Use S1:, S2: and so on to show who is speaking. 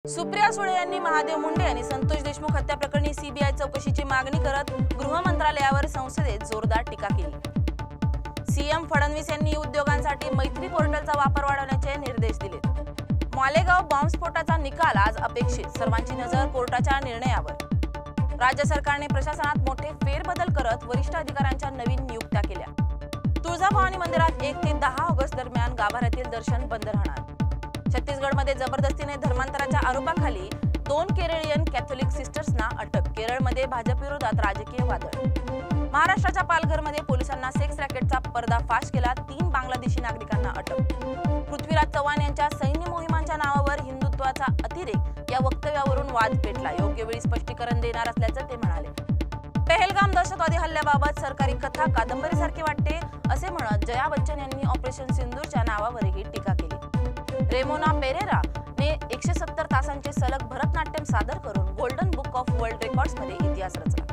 S1: सुप्रिया सुळे यांनी महादेव मुंडे आणि संतोष देशमुख हत्या प्रकरणी सीबीआय चौकशीची मागणी करत गृह मंत्रालयावर संसदेत जोरदार टीका केली। सीएम फडणवीस यांनी उद्योगांसाठी मैत्री पोर्टलचा वापर वाढवण्याचे निर्देश दिले। मालेगाव बॉम्बस्फोटाचा निकाल आज अपेक्षित, सर्वांची नजर कोर्टाच्या निर्णयावर। राज्य सरकारने प्रशासनात मोठे फेरबदल करत वरिष्ठ अधिकाऱ्यांच्या नवीन नियुक्त्या केल्या। तुळजाभवानी मंदिरात 1 ते 10 ऑगस्ट दरम्यान गाभाऱ्यातील दर्शन बंद राहणार। छत्तीसगडमध्ये जबरदस्तीने धर्मांतराच्या आरोपाखाली 2 केरळियन कॅथोलिक सिस्टर्सना अटक। केरळमध्ये भाजप विरोधात राजकीय वादळ। महाराष्ट्राच्या पालघरमध्ये पोलिसांना सेक्स रॅकेटचा पर्दाफाश केला, 3 बांगलादेशी नागरिकांना अटक। पृथ्वीराज चव्हाण यांच्या सैन्य मोहिमांच्या नावावर हिंदुत्वाचा अतिरेक या वक्तव्यावरून वाद पेटला। योग्य वेळी स्पष्टीकरण देणार असल्याचं ते म्हणाले। पहलगाम दहशतवादी हल्ल्याबाबत सरकारी कथा कादंबरीसारखी वाटते असे म्हणत जया बच्चन यांनी ऑपरेशन सिंदूरच्या नावावरही टीका केली। रेमोना पेरेरा ने 170 तासांचे सलग भरतनाट्यम सादर करून golden book of world records मध्ये इतिहास रचला।